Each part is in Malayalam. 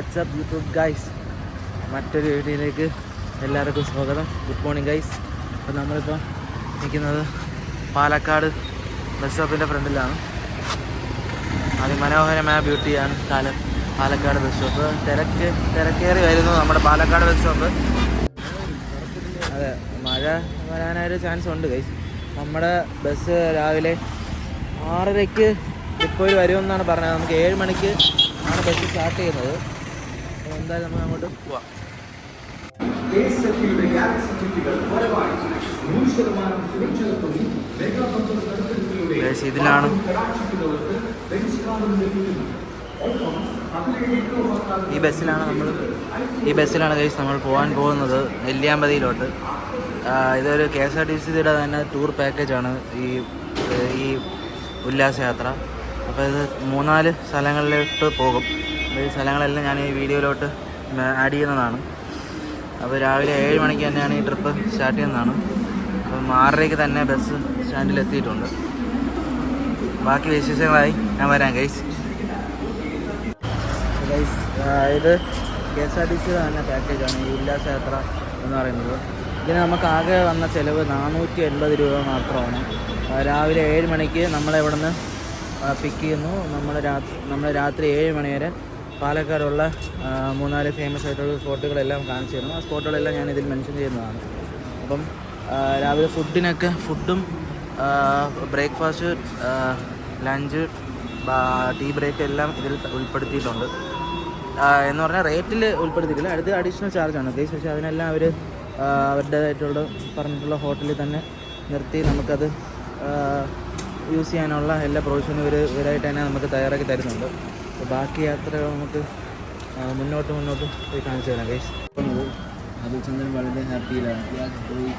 വാട്സ്ആപ്പ് യൂട്യൂബ് ഗൈസ്, മറ്റൊരു വീഡിയോയിലേക്ക് എല്ലാവർക്കും സ്വാഗതം. Good morning guys. അപ്പോൾ നമ്മളിപ്പോൾ നിൽക്കുന്നത് പാലക്കാട് ബസ് സ്റ്റോപ്പിൻ്റെ ഫ്രണ്ടിലാണ്. അതിമനോഹരമായ ബ്യൂട്ടിയാണ് പാലക്കാട് ബസ് സ്റ്റോപ്പ്. തിരക്കേറി വരുന്നു നമ്മുടെ പാലക്കാട് ബസ് സ്റ്റോപ്പ്. അതെ, മഴ വരാനൊരു ചാൻസ് ഉണ്ട് ഗൈസ്. നമ്മുടെ ബസ് രാവിലെ 6:30 ഇപ്പോൾ വരുമെന്നാണ് പറഞ്ഞത്. നമുക്ക് 7 മണിക്ക് ആണ് ബസ് സ്റ്റാർട്ട് ചെയ്യുന്നത്. അപ്പോൾ എന്തായാലും നമുക്ക് അങ്ങോട്ട് പോവാം. ഇതിലാണ് ഈ ബസ്സിലാണ് ഗൈസ് നമ്മൾ പോകാൻ പോകുന്നത്, നെല്ലിയാമ്പതിയിലോട്ട്. ഇതൊരു KSRTCയുടെ തന്നെ ടൂർ പാക്കേജാണ് ഈ ഉല്ലാസയാത്ര. അപ്പോൾ ഇത് 3-4 സ്ഥലങ്ങളിലോട്ട് പോകും. ഈ സ്ഥലങ്ങളെല്ലാം ഞാൻ ഈ വീഡിയോയിലോട്ട് ആഡ് ചെയ്യുന്നതാണ്. അപ്പോൾ രാവിലെ 7 മണിക്ക് തന്നെയാണ് ഈ ട്രിപ്പ് സ്റ്റാർട്ട് ചെയ്യുന്നതാണ്. അപ്പം 6:30 തന്നെ ബസ് സ്റ്റാൻഡിൽ എത്തിയിട്ടുണ്ട്. ബാക്കി വിശേഷങ്ങളായി ഞാൻ വരാം ഗൈസ്. ഇത് KSRTCയുടെ തന്നെ പാക്കേജാണ് ഈ ഉല്ലാസയാത്ര എന്ന് പറയുന്നത്. ഇതിന് നമുക്ക് ആകെ വന്ന ചിലവ് 480 രൂപ മാത്രമാണ്. രാവിലെ 7 മണിക്ക് നമ്മളിവിടെ നിന്ന് പിക്ക് ചെയ്യുന്നു. നമ്മൾ രാത്രി 7 മണി വരെ പാലക്കാടുള്ള 3-4 ഫേമസ് ആയിട്ടുള്ള സ്പോട്ടുകളെല്ലാം കാണിച്ചു തരുന്നു. ആ സ്പോട്ടുകളെല്ലാം ഞാൻ ഇതിൽ മെൻഷൻ ചെയ്യുന്നതാണ്. അപ്പം രാവിലെ ഫുഡും ബ്രേക്ക്ഫാസ്റ്റ്, ലഞ്ച്, ടീ ബ്രേക്ക് എല്ലാം ഇതിൽ ഉൾപ്പെടുത്തിയിട്ടുണ്ട്. എന്ന് പറഞ്ഞാൽ റേറ്റിൽ ഉൾപ്പെടുത്തിയിട്ടില്ല, അടുത്ത് അഡീഷണൽ ചാർജാണ് ഗൈസ്. പക്ഷേ അതിനെല്ലാം അവർ അവരുടേതായിട്ടുള്ള പറഞ്ഞിട്ടുള്ള ഹോട്ടലിൽ തന്നെ നിർത്തി നമുക്കത് യൂസ് ചെയ്യാനുള്ള എല്ലാ പ്രൊവിഷനും ഇവരായിട്ട് തന്നെ നമുക്ക് തയ്യാറാക്കി തരുന്നുണ്ട്. അപ്പോൾ ബാക്കി യാത്ര നമുക്ക് മുന്നോട്ട് പോയി കാണിച്ചു തരാം ഗൈസ്. അതുചന്ദ്രൻ വളരെ ഹാപ്പിയിലാണ്. പോയി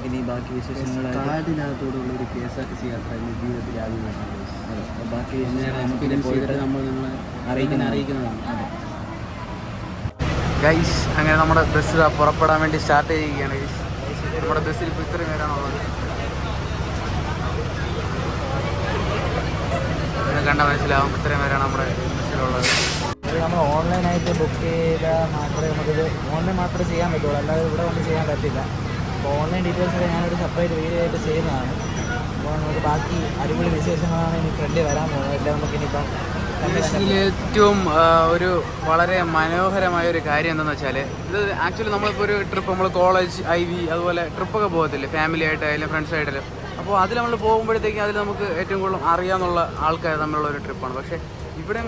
ഇനി ബാക്കി വിശേഷങ്ങൾ കാടിനകത്തോടുള്ള ഒരു KSRTC യാത്ര എൻ്റെ ജീവിതത്തിൽ ആദ്യമായിട്ടാണ്. ബാക്കി പോയിട്ട് നമ്മൾ നിങ്ങളെ അറിയിക്കുന്നതാണ്. ഗൈസ്, അങ്ങനെ നമ്മുടെ ബസ് പുറപ്പെടാൻ വേണ്ടി സ്റ്റാർട്ട് ചെയ്യുകയാണ് ഗൈസ്. നമ്മുടെ ബസ്സിൽ ഇപ്പോൾ ഇത്രയും പേരാണുള്ളത്. കണ്ടാൽ മനസ്സിലാവും ഇത്രയും പേരാണ് നമ്മുടെ ബസ്സിലുള്ളത്. ഇത് നമ്മൾ ഓൺലൈനായിട്ട് ബുക്ക് ചെയ്താൽ മാത്രമേ നമുക്കിത് ഓൺലൈൻ മാത്രമേ ചെയ്യാൻ പറ്റുള്ളൂ, അല്ലാതെ ഇവിടെ വന്ന് ചെയ്യാൻ പറ്റില്ല. അപ്പോൾ ഓൺലൈൻ ഡീറ്റെയിൽസൊക്കെ ഞാനൊരു സെപ്പറേറ്റ് വീഡിയോ ആയിട്ട് ചെയ്യുന്നതാണ്. അപ്പോൾ നമുക്ക് ബാക്കി അടിപൊളി വിശേഷങ്ങളാണ് ഇനി ഫ്രണ്ടിൽ വരാൻ പോകുന്നത്. എല്ലാം നമുക്കിനിയിപ്പം ഏറ്റവും ഒരു വളരെ മനോഹരമായ ഒരു കാര്യം എന്താണെന്ന് വെച്ചാൽ, ഇത് ആക്ച്വലി നമ്മളിപ്പോൾ ഒരു ട്രിപ്പ്, നമ്മൾ കോളേജ്, IB അതുപോലെ ട്രിപ്പൊക്കെ പോകത്തില്ലേ, ഫാമിലി ആയിട്ടായാലും ഫ്രണ്ട്സ് ആയിട്ടായാലും. അപ്പോൾ അതിൽ നമ്മൾ പോകുമ്പോഴത്തേക്കും അതിൽ നമുക്ക് ഏറ്റവും കൂടുതൽ അറിയാമെന്നുള്ള ആൾക്കാർ തമ്മിലുള്ള ഒരു ട്രിപ്പാണ്. പക്ഷേ ഇവിടെ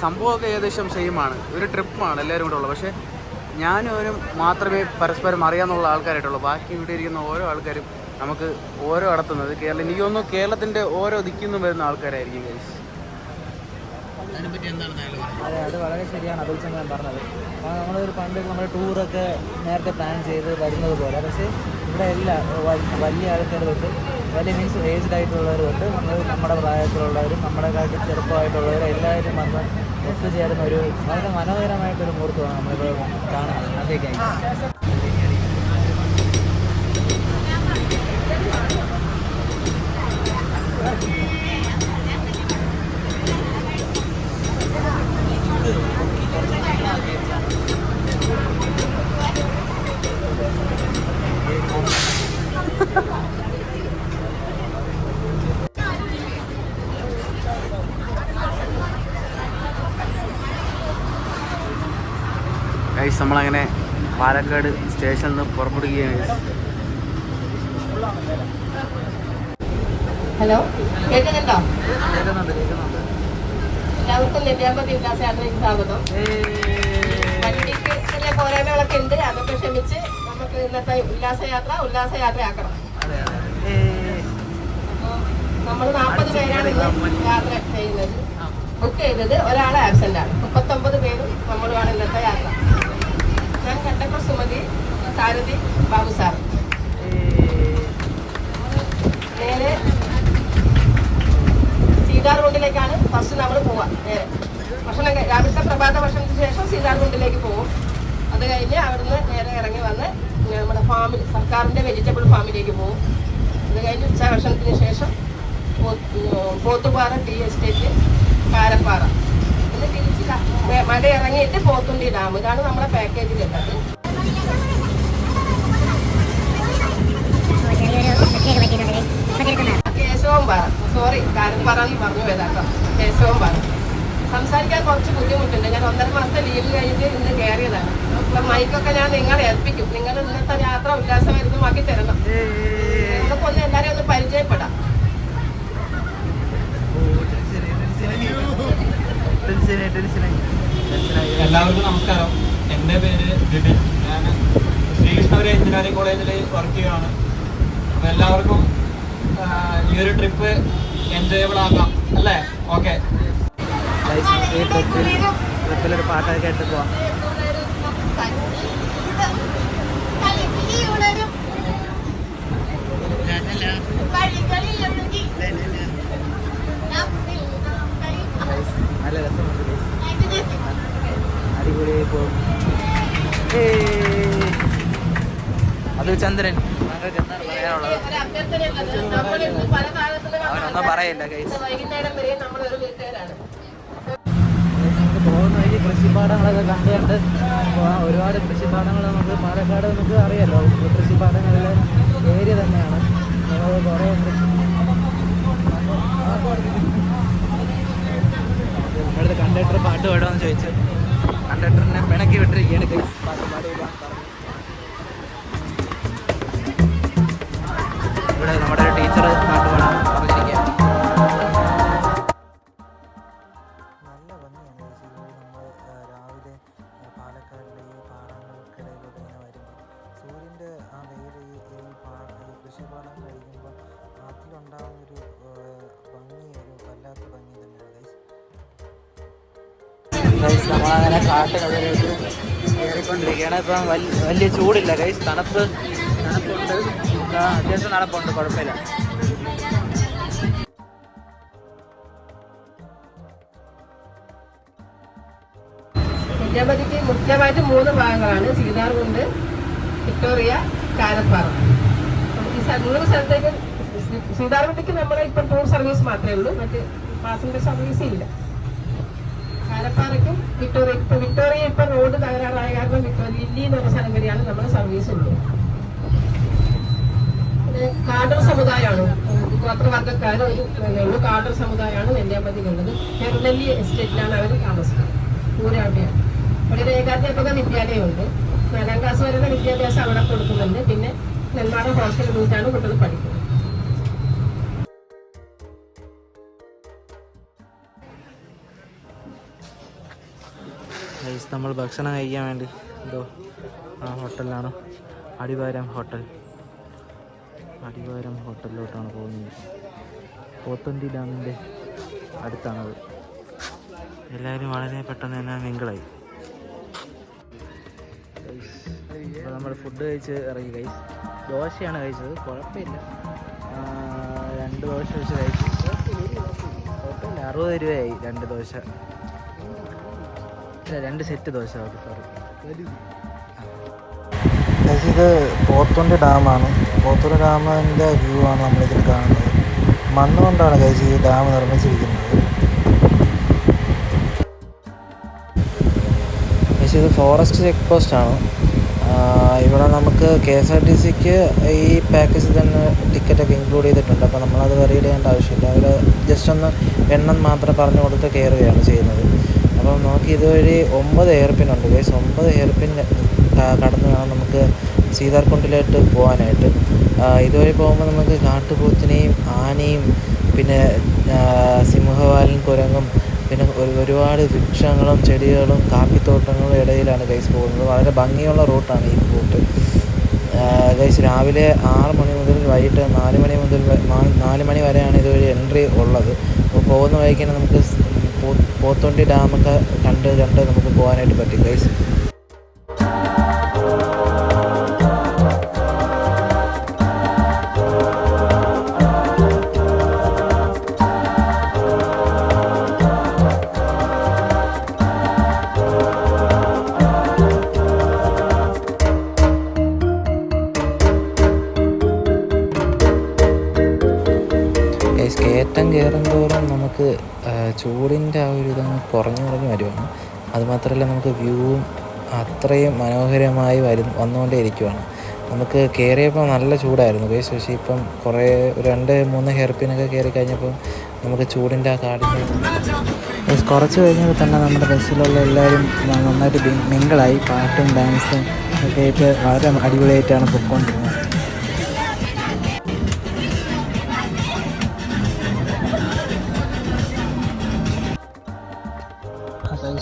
സംഭവമൊക്കെ ഏകദേശം സെയിമാണ്, ഒരു ട്രിപ്പാണ് എല്ലാവരും കൂടെ ഉള്ളത്. പക്ഷേ ഞാനും മാത്രമേ പരസ്പരം അറിയാമെന്നുള്ള ആൾക്കാരായിട്ടുള്ളൂ. ബാക്കി ഇവിടെ ഇരിക്കുന്ന ഓരോ ആൾക്കാരും നമുക്ക് ഓരോ നടത്തുന്നത് എനിക്ക് തോന്നുന്നു കേരളത്തിൻ്റെ ഓരോ ദിക്കിന്നും വരുന്ന ആൾക്കാരായിരിക്കും ഗൈസ്. അതെ, അത് വളരെ ശരിയാണ് അതുചന്ദ്രൻ പറഞ്ഞത്. നമ്മളൊരു നമ്മൾ ടൂറൊക്കെ നേരത്തെ പ്ലാൻ ചെയ്ത് വരുന്നത് പോലെ, പക്ഷേ ഇവിടെ എല്ലാം വലിയ ആൾക്കാർ തൊട്ട് വലിയ മീൻസ് ഏജ്ഡ് ആയിട്ടുള്ളവർ തൊട്ട് നമ്മുടെ പ്രായത്തിലുള്ളവരും നമ്മുടെ കാലത്ത് ചെറുപ്പമായിട്ടുള്ളവരും എല്ലാവരും വന്ന് ഒത്തുചേരുന്ന ഒരു വളരെ മനോഹരമായിട്ടൊരു മുഹൂർത്തമാണ് നമ്മളിപ്പോൾ കാണുന്നത്. അതേക്കായി ഗൈസ്, നമ്മളങ്ങനെ പാലക്കാട് സ്റ്റേഷനിൽ നിന്ന് പുറപ്പെടുകയാണ്. ഹലോ, കേൾക്കുന്നുണ്ടോ? എല്ലാവർക്കും നെല്ലിയാമ്പതി ഉല്ലാസയാത്രയ്ക്ക് സ്വാഗതം. വണ്ടിക്ക് ചെറിയ പോരായ്മകളൊക്കെ ഉണ്ട്, അതൊക്കെ ക്ഷമിച്ച് നമുക്ക് ഇന്നത്തെ ഉല്ലാസയാത്രയാക്കണം. നമ്മൾ 40 പേരാണ് യാത്ര ചെയ്യുന്നത്. ബുക്ക് ചെയ്തത് ഒരാളെ ആബ്സെന്റ് ആണ്. 39 പേരും നമ്മളുമാണ് ഇന്നത്തെ യാത്ര. ഞാൻ കണ്ടക്ടർ സുമതി, സാരഥി ബാബു സാർ. നേരെ സീതാർ റൂട്ടിലേക്കാണ് ഫസ്റ്റ് നമ്മൾ പോവാം. നേരെ രാവിലത്തെ പ്രഭാത ഭക്ഷണത്തിന് ശേഷം സീതാർ റൂട്ടിലേക്ക് പോകും. അത് കഴിഞ്ഞ് അവിടുന്ന് നേരെ ഇറങ്ങി വന്ന് നമ്മുടെ ഫാമിൽ, സർക്കാരിൻ്റെ വെജിറ്റബിൾ ഫാമിലേക്ക് പോകും. അത് കഴിഞ്ഞ് ഉച്ചഭക്ഷണത്തിന് ശേഷം പോത്തുപാറ ടീ എസ്റ്റേറ്റ്, കാരപ്പാറ പിന്നെ തിരിച്ച് മല ഇറങ്ങിയിട്ട് പോത്തുണ്ടി ഡാം. ഇതാണ് നമ്മുടെ പാക്കേജിലുള്ളത്. കേശവം പാറ, സോറി കാരപ്പാറ എന്ന് പറഞ്ഞു പോയതാട്ടോ. കേശവം പാറ സംസാരിക്കാൻ കുറച്ച് ബുദ്ധിമുട്ടുണ്ട്. ഞാൻ 1.5 മാസത്തെ ലീവ് കഴിഞ്ഞിട്ട് ഇന്ന് കയറിയതാണ്. അപ്പം മൈക്കൊക്കെ ഞാൻ നിങ്ങളെ ഏൽപ്പിക്കും. നിങ്ങൾ ഇന്നത്തെ യാത്ര ഉല്ലാസമാക്കി തരണം. നമുക്കൊന്ന് എല്ലാവരെയും ഒന്ന് പരിചയപ്പെടാം. എല്ലാവർക്കും നമസ്കാരം. എൻ്റെ പേര് ജിബിൻ. ഞാൻ ശ്രീകൃഷ്ണപുരം എഞ്ചിനീയറിംഗ് കോളേജിൽ വർക്ക് ചെയ്യുകയാണ്. അപ്പോൾ എല്ലാവർക്കും ഈ ഒരു ട്രിപ്പ് എൻജോയബിൾ ആക്കാം അല്ലേ? ഓക്കെ. ഈ ട്രിപ്പിലൊരു പാട്ടൊക്കെ കേട്ട് പോവാം. നല്ല രസമുണ്ട്, അടിപൊളിയായി പോകും. അത് ചന്ദ്രൻ, താങ്കൾക്ക് എന്താണ് പറയാനുള്ളത്? അവനൊന്നും പറയില്ല ഗൈസ്. വൈകുന്നേരം വരെ നമ്മളൊരു വീട്ടുകാരാണ്. നമുക്ക് പോകുന്ന വഴി കൃഷിപ്പാടങ്ങളൊക്കെ കണ്ടുകൊണ്ട് പോകാം. ഒരുപാട് കൃഷിപ്പാടങ്ങൾ നമുക്ക് പാലക്കാട് നമുക്ക് അറിയാമല്ലോ, കൃഷിപ്പാടങ്ങളിലെ ഏരിയ തന്നെയാണ്. നമ്മൾ കുറേ നമ്മുടെ കണ്ടക്ടർ പാട്ട് പാടുമെന്ന് ചോദിച്ചു. കണ്ടക്ടറിനെ പിണക്കി വിട്ടിരിക്കുകയാണ് ഗൈസ്. പാട്ട് പാടില്ല പറഞ്ഞു. ഇവിടെ നമ്മുടെ ഒരു ടീച്ചർ പാട്ട് പാടാൻ പറഞ്ഞിരിക്കുകയാണ്. നല്ല ഭംഗിയാണ് നമ്മൾ രാവിലെ പാലക്കാടിലെ ഈ പാടങ്ങൾക്കിടയിലൂടെ ഇങ്ങനെ വരുമ്പോൾ സൂര്യൻ്റെ ആ വെയിൽ ഈ കൃഷിപ്പാടം കഴിയുമ്പോൾ അതിലുണ്ടാകുന്നൊരു ഭംഗി, ഒരു വല്ലാത്ത ഭംഗി തന്നെയാണ് ഗൈസ്. നമ്മളങ്ങനെ കാട്ടിനുള്ളിലേക്ക് കയറിക്കൊണ്ടിരിക്കുകയാണ്. ഇപ്പം വലിയ ചൂടില്ല ഗൈസ്, തണുപ്പുണ്ട്, അത്യാവശ്യം തണുപ്പുണ്ട്, കുഴപ്പമില്ല. നെല്ലിയാമ്പതിക്ക് മുഖ്യമായിട്ട് 3 ഭാഗങ്ങളാണ്: സീതാർകുണ്ട്, വിക്ടോറിയ, കാരപ്പാറ. ഈ 3 സ്ഥലത്തേക്ക് സീതാർകുണ്ടിക്ക് നമ്മുടെ ഇപ്പം ടൂർ സർവീസ് മാത്രമേ ഉള്ളൂ, മറ്റ് പാസഞ്ചർ സർവീസ് ഇല്ല. കാരപ്പാറയ്ക്കും വിക്ടോറിയ ഇപ്പം റോഡ് തകരാറായ കാരണം ലില്ലി എന്ന് പറഞ്ഞ സ്ഥലം വരെയാണ് നമ്മുടെ സർവീസ് ഉള്ളത്. കാടർ സമുദായമാണ്, ഗോത്രവർഗ്ഗക്കാർ ഒരു കാടർ സമുദായമാണ് നെല്ലിയാമ്പതിയിലുള്ളത്. ഹെർനെല്ലി എസ്റ്റേറ്റിലാണ് അവർ താമസിക്കുന്നത്. ഊരാവിടെയാണ്. അവിടെ ഒരു ഏകാധ്യാപക വിദ്യാലയമുണ്ട്. 4ാം ക്ലാസ് വരെയുള്ള വിദ്യാഭ്യാസം അവിടെ കൊടുക്കുന്നുണ്ട്. പിന്നെ നെന്മാറ ഹോസ്റ്റൽ പോയിട്ടാണ് കുട്ടികൾ പഠിക്കുന്നത്. നമ്മൾ ഭക്ഷണം കഴിക്കാൻ വേണ്ടി എന്തോ ഹോട്ടലിലാണ്, അടിവാരം ഹോട്ടലിലോട്ടാണ് പോകുന്നത്. പോത്തുണ്ടി ഡാമിൻ്റെ അടുത്താണത്. എല്ലാവരും വളരെ പെട്ടെന്ന് തന്നെ മിങ്കിളായി. അപ്പോൾ നമ്മൾ ഫുഡ് കഴിച്ച് ഇറങ്ങി ഗൈസ്. ദോശയാണ് കഴിച്ചത്, കുഴപ്പമില്ല. 2 ദോശ വെച്ച് കഴിച്ചു, കുഴപ്പമില്ല. 60 രൂപയായി 2 ദോശ. 2 സെറ്റ് ദോശ. സോറി. ഇത് പോത്തുണ്ടി ഡാമാണ്. പോത്തുണ്ടി ഡാമിൻ്റെ വ്യൂ ആണ് നമ്മളിതിൽ കാണുന്നത്. മണ്ണ് കൊണ്ടാണ് ഗൈസ് ഈ ഡാം നിർമ്മിച്ചിരിക്കുന്നത്. ഇത് ഫോറസ്റ്റ് ചെക്ക് പോസ്റ്റാണ്. ഇവിടെ നമുക്ക് KSRTCക്ക് ഈ പാക്കേജ് തന്നെ ടിക്കറ്റൊക്കെ ഇൻക്ലൂഡ് ചെയ്തിട്ടുണ്ട്. അപ്പോൾ നമ്മളത് വെറി ചെയ്യേണ്ട ആവശ്യമില്ല. അവർ ജസ്റ്റ് ഒന്ന് എണ്ണം മാത്രം പറഞ്ഞു കൊടുത്ത് കയറുകയാണ് ചെയ്യുന്നത്. അപ്പം നമുക്ക് ഇതുവഴി 9 ഹെയർപിൻ ഉണ്ട് ഗൈസ്. 9 ഹെയർപിൻ കടന്ന് വേണം നമുക്ക് സീതാർകുണ്ടിലോട്ട് പോകാനായിട്ട്. ഇതുവഴി പോകുമ്പോൾ നമുക്ക് കാട്ടുപോത്തിനെയും ആനയും പിന്നെ സിംഹവാലൻ കുരങ്ങും പിന്നെ ഒരുപാട് വൃക്ഷങ്ങളും ചെടികളും കാപ്പിത്തോട്ടങ്ങളും ഇടയിലാണ് ഗൈസ് പോകുന്നത്. വളരെ ഭംഗിയുള്ള റൂട്ടാണ് ഈ റൂട്ട് ഗൈസ്. രാവിലെ 6 മണി മുതൽ വൈകിട്ട് 4 മണി വരെയാണ് ഇതുവഴി എൻട്രി ഉള്ളത്. അപ്പോൾ പോകുന്ന വഴിക്ക് തന്നെ നമുക്ക് പോത്തുണ്ടി ഡാമൊക്കെ കണ്ട് നമുക്ക് പോകാനായിട്ട് പറ്റും ഗൈസ്. കയറ്റം കയറും തോറും നമുക്ക് ചൂടിൻ്റെ ആ ഒരു ഇതങ്ങ് കുറഞ്ഞു വരുവാണ്. അതുമാത്രമല്ല നമുക്ക് വ്യൂവും അത്രയും മനോഹരമായി വന്നുകൊണ്ടേ ഇരിക്കുവാണ്. നമുക്ക് കയറിയപ്പോൾ നല്ല ചൂടായിരുന്നു ഗൈസ്. പക്ഷേ ഇപ്പം കുറേ 2-3 ഹെയർ പിന്നൊക്കെ കയറി കഴിഞ്ഞപ്പോൾ നമുക്ക് ചൂടിൻ്റെ ആ കാടിൻ്റെ കുറച്ച് കഴിഞ്ഞപ്പോൾ തന്നെ നമ്മുടെ ബസ്സിലുള്ള എല്ലാവരും നന്നായിട്ട് മിങ്കിളായി. പാട്ടും ഡാൻസും ഒക്കെ ആയിട്ട് വളരെ അടിപൊളിയായിട്ടാണ് പൊയ്ക്കൊണ്ടിരുന്നത്.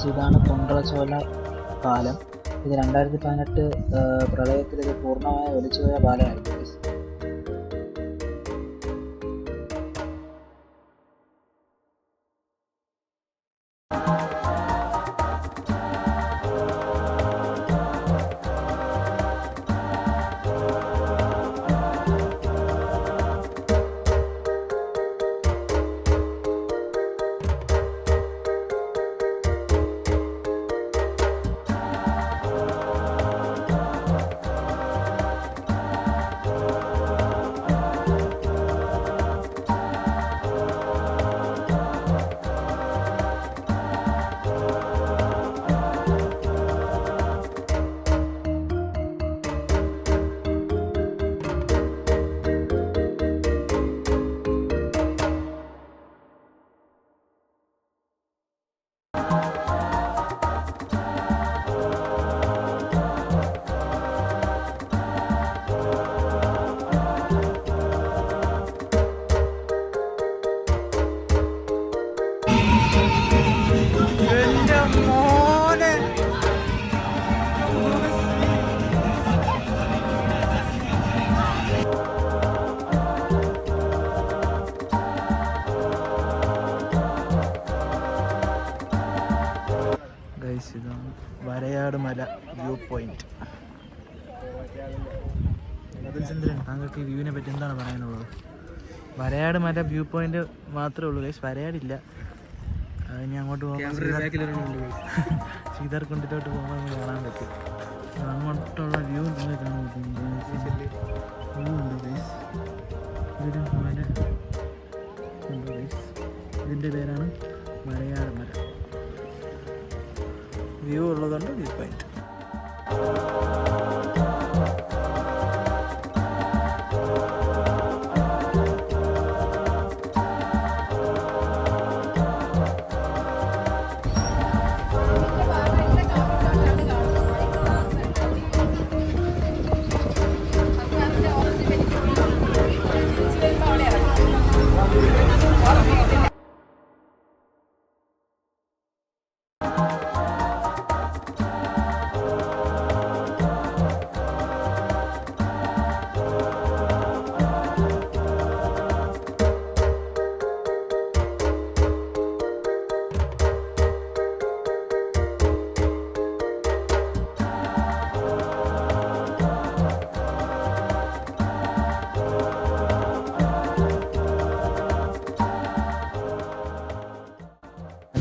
ഇതാണ് കുണ്ട്രച്ചോല പാലം. ഇത് 2018 പ്രളയത്തിൽ ഇത് പൂർണ്ണമായി ഒലിച്ചുപോയ പാലമായിരുന്നു. ഇതാണ് വരയാട് മല വ്യൂ പോയിന്റ്. ചന്ദ്രൻ, താങ്കൾക്ക് ഈ വ്യൂവിനെ പറ്റി എന്താണ് പറയാനുള്ളത്? വരയാട് മല വ്യൂ പോയിന്റ് മാത്രമേ ഉള്ളൂ ഗൈസ്, വരയാടില്ല. ഇനി അങ്ങോട്ട് പോകുമ്പോൾ സീതാർകുണ്ടിലോട്ട് പോകുമ്പോൾ നമുക്ക് കാണാൻ പറ്റും. അങ്ങോട്ടുള്ള വ്യൂ നിങ്ങൾ കാണാൻ പറ്റും. വ്യൂ ഉണ്ട് ഗൈസ്. ഇതൊരു മല ഉണ്ട് ഗൈസ്. ഇതിൻ്റെ പേരാണ് വരയാട് മല. വ്യൂ ഉള്ളതുകൊണ്ട് വ്യൂ പോയിന്റ്.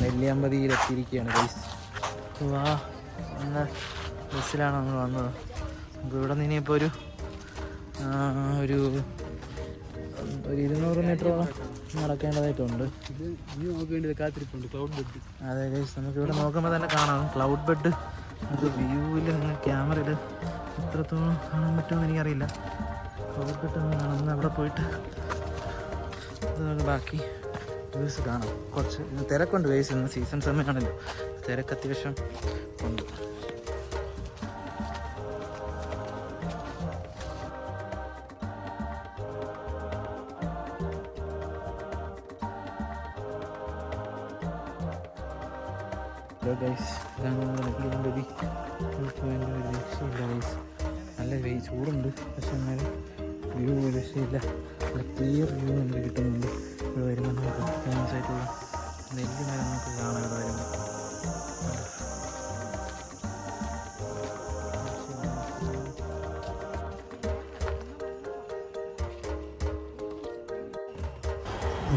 നെല്ലിയാമ്പതിയിലെത്തിയിരിക്കുകയാണ് ഗൈസ്. വാ, എന്ന ബസ്സിലാണ് നമ്മൾ വന്നത്. നമുക്ക് ഇവിടെ നിന്ന് ഇനിയിപ്പോൾ ഒരു 200 മീറ്ററോളം നടക്കേണ്ടതായിട്ടുണ്ട്. അതെ ഗൈസ്, നമുക്കിവിടെ നോക്കുമ്പോൾ തന്നെ കാണാം ക്ലൗഡ് ബെഡ്. നമുക്ക് വ്യൂവിൽ നിന്ന് ക്യാമറയിൽ എത്രത്തോളം കാണാൻ പറ്റുമെന്ന് എനിക്കറിയില്ല. ക്ലൗഡ് ബെഡ് ഒന്ന് കാണാം. അവിടെ പോയിട്ട് ബാക്കി വ്യൂസ് കാണാം. കുറച്ച് തിരക്കുണ്ട് ഗൈസ്, ഇന്ന് സീസൺ സമയമാണല്ലോ, തിരക്ക് അത്യാവശ്യം ഉണ്ട്. ഹലോ ഗൈസ്, ഇതാണ് നമ്മുടെ നെല്ലിയാമ്പതി വ്യൂ പോയിൻ്റ്. ഒരു രക്ഷയില്ല ഗൈസ്, നല്ല ചൂടുണ്ട്, പക്ഷെ എന്നാലും വ്യൂ ഒരു രക്ഷയില്ല. നല്ല ക്ലിയർ വ്യൂ നമുക്ക് കിട്ടുന്നുണ്ട്. ഇവിടെ വരുമ്പോൾ നമുക്ക് ഫേമസ് ആയിട്ടുള്ള നെല്ല് മരം നമുക്ക് കാണാം. ഇവിടെ വരുമ്പോൾ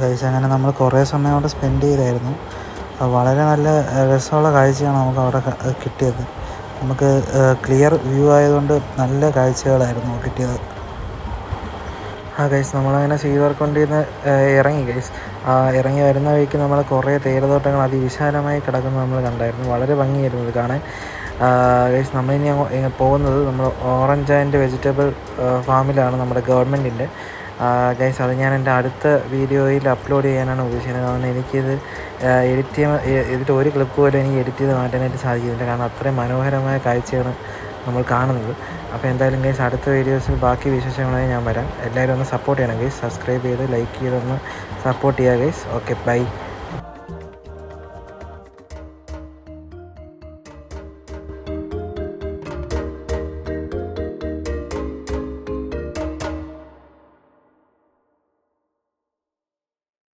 ഗൈസ്, അങ്ങനെ നമ്മൾ കുറേ സമയം അവിടെ സ്പെൻഡ് ചെയ്തായിരുന്നു. വളരെ നല്ല രസമുള്ള കാഴ്ചയാണ് നമുക്ക് അവിടെ കിട്ടിയത്. നമുക്ക് ക്ലിയർ വ്യൂ ആയതുകൊണ്ട് നല്ല കാഴ്ചകളായിരുന്നു കിട്ടിയത്. ഗൈസ് നമ്മളങ്ങനെ ചെയ്തവർക്കൊണ്ടിന്ന് ഇറങ്ങി ഗൈസ്. ഇറങ്ങി വരുന്ന വഴിക്ക് നമ്മൾ കുറേ തേയിലത്തോട്ടങ്ങൾ അതിവിശാലമായി കിടക്കുന്നത് നമ്മൾ കണ്ടായിരുന്നു. വളരെ ഭംഗിയായിരുന്നു ഇത് കാണാൻ. ഗൈസ് നമ്മളിനി പോകുന്നത് നമ്മൾ ഓറഞ്ച് ആൻഡ് വെജിറ്റബിൾ ഫാമിലാണ്, നമ്മുടെ ഗവൺമെൻറ്റിൻ്റെ. ഗൈസ് അത് ഞാൻ എൻ്റെ അടുത്ത വീഡിയോയിൽ അപ്ലോഡ് ചെയ്യാനാണ് ഉദ്ദേശിക്കുന്നത്. കാരണം എനിക്കിത് എഡിറ്റ് ഇതിൽ ഒരു ക്ലിപ്പ് പോലും എനിക്ക് എഡിറ്റ് ചെയ്ത് മാറ്റാനായിട്ട് സാധിക്കുന്നില്ല. കാരണം അത്രയും മനോഹരമായ കാഴ്ചയാണ് നമ്മൾ കാണുന്നത്. അപ്പോൾ എന്തായാലും ഗൈസ് അടുത്ത വീഡിയോസിൽ ബാക്കി വിശേഷങ്ങളായി ഞാൻ വരാം. എല്ലാവരും ഒന്ന് സപ്പോർട്ട് ചെയ്യണം ഗൈസ്. സബ്സ്ക്രൈബ് ചെയ്ത് ലൈക്ക് ചെയ്തൊന്ന് സപ്പോർട്ട് ചെയ്യുക ഗൈസ്. Okay, by.